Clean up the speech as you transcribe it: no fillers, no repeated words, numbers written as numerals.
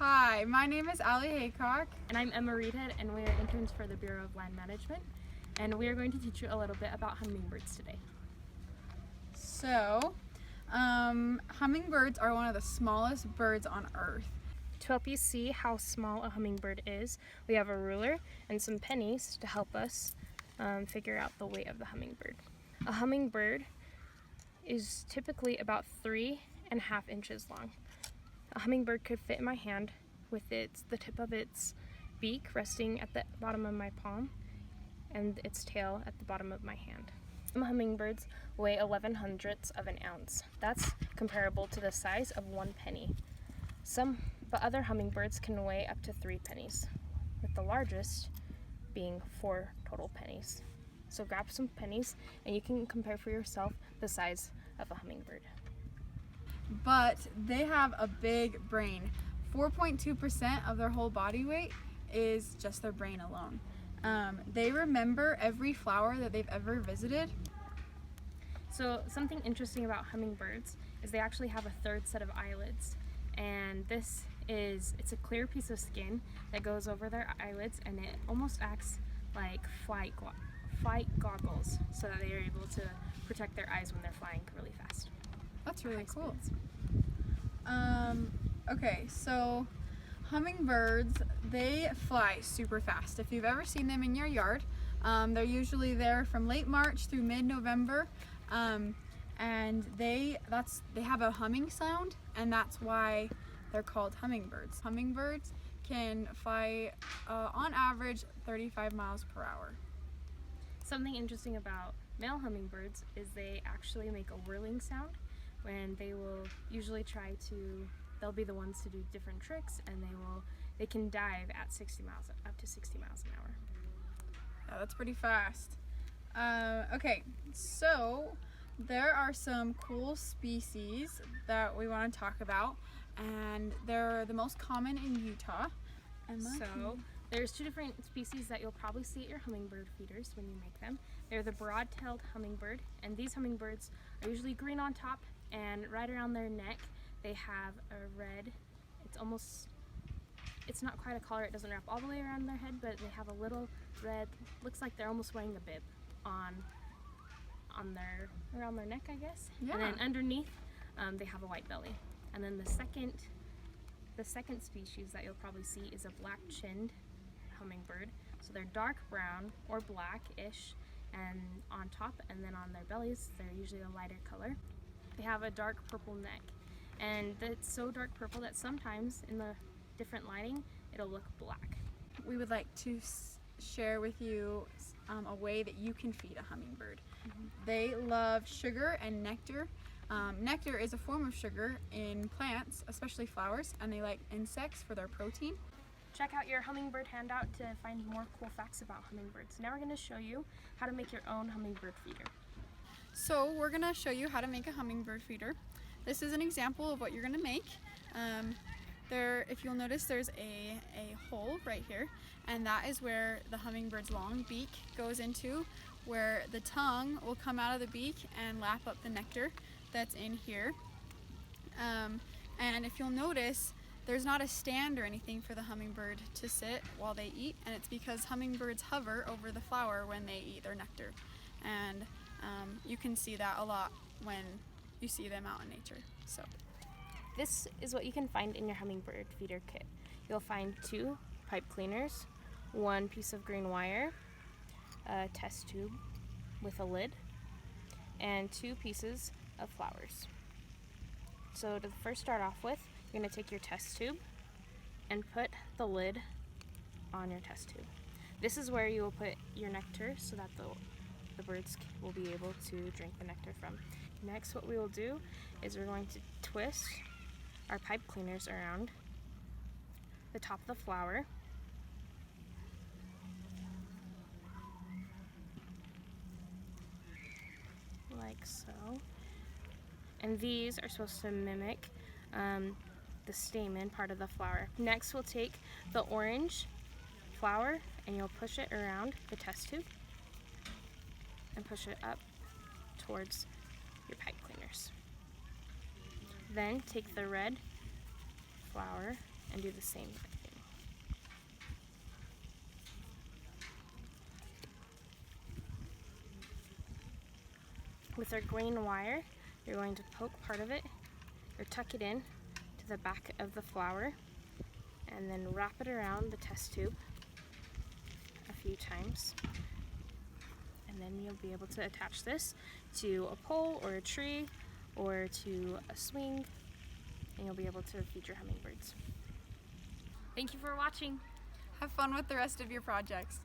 Hi, my name is Allie Haycock. And I'm Emma Reedhead, and we are interns for the Bureau of Land Management. And we are going to teach you a little bit about hummingbirds today. So, hummingbirds are one of the smallest birds on Earth. To help you see how small a hummingbird is, we have a ruler and some pennies to help us figure out the weight of the hummingbird. A hummingbird is typically about 3.5 inches long. A hummingbird could fit in my hand with the tip of its beak resting at the bottom of my palm and its tail at the bottom of my hand. Some hummingbirds weigh 11/100ths of an ounce. That's comparable to the size of 1 penny. But other hummingbirds can weigh up to 3 pennies, with the largest being 4 total pennies. So grab some pennies and you can compare for yourself the size of a hummingbird. But they have a big brain. 4.2% of their whole body weight is just their brain alone. They remember every flower that they've ever visited. So something interesting about hummingbirds is they actually have a third set of eyelids, and it's a clear piece of skin that goes over their eyelids, and it almost acts like flight goggles so that they are able to protect their eyes when they're flying really fast. That's really cool. Okay, so hummingbirds, they fly super fast. If you've ever seen them in your yard, they're usually there from late March through mid-November, and they have a humming sound, and that's why they're called hummingbirds. Hummingbirds can fly on average 35 miles per hour. Something interesting about male hummingbirds is they actually make a whirling sound when they will usually they'll be the ones to do different tricks, and they can dive at up to 60 miles an hour. Yeah, that's pretty fast. Okay, so there are some cool species that we want to talk about, and they're the most common in Utah. So there's 2 different species that you'll probably see at your hummingbird feeders when you make them. They're the broad-tailed hummingbird, and these hummingbirds are usually green on top, and right around their neck they have a red, it's not quite a collar, it doesn't wrap all the way around their head, but they have a little red, looks like they're almost wearing a bib around their neck, I guess. Yeah. And then underneath they have a white belly. And then the second species that you'll probably see is a black-chinned hummingbird. So they're dark brown or black-ish and on top, and then on their bellies they're usually a lighter color. They have a dark purple neck, and it's so dark purple that sometimes in the different lighting it'll look black. We would like to share with you a way that you can feed a hummingbird. They love sugar and nectar. Nectar is a form of sugar in plants, especially flowers, and they like insects for their protein. Check out your hummingbird handout to find more cool facts about hummingbirds. Now we're going to show you how to make your own hummingbird feeder. So we're going to show you how to make a hummingbird feeder. This is an example of what you're going to make. If you'll notice, there's a hole right here, and that is where the hummingbird's long beak goes into, where the tongue will come out of the beak and lap up the nectar that's in here. And if you'll notice, there's not a stand or anything for the hummingbird to sit while they eat, and it's because hummingbirds hover over the flower when they eat their nectar. And you can see that a lot when you see them out in nature. So this is what you can find in your hummingbird feeder kit. You'll find 2 pipe cleaners, 1 piece of green wire, a test tube with a lid, and 2 pieces of flowers. So to first start off with, you're going to take your test tube and put the lid on your test tube. This is where you will put your nectar so that the birds will be able to drink the nectar from. Next, what we will do is we're going to twist our pipe cleaners around the top of the flower, like so. And these are supposed to mimic the stamen part of the flower. Next, we'll take the orange flower and you'll push it around the test tube and push it up towards your pipe cleaners. Then take the red flower and do the same thing. With our green wire, you're going to poke part of it or tuck it in to the back of the flower and then wrap it around the test tube a few times. And then you'll be able to attach this to a pole or a tree or to a swing, and you'll be able to feed your hummingbirds. Thank you for watching. Have fun with the rest of your projects.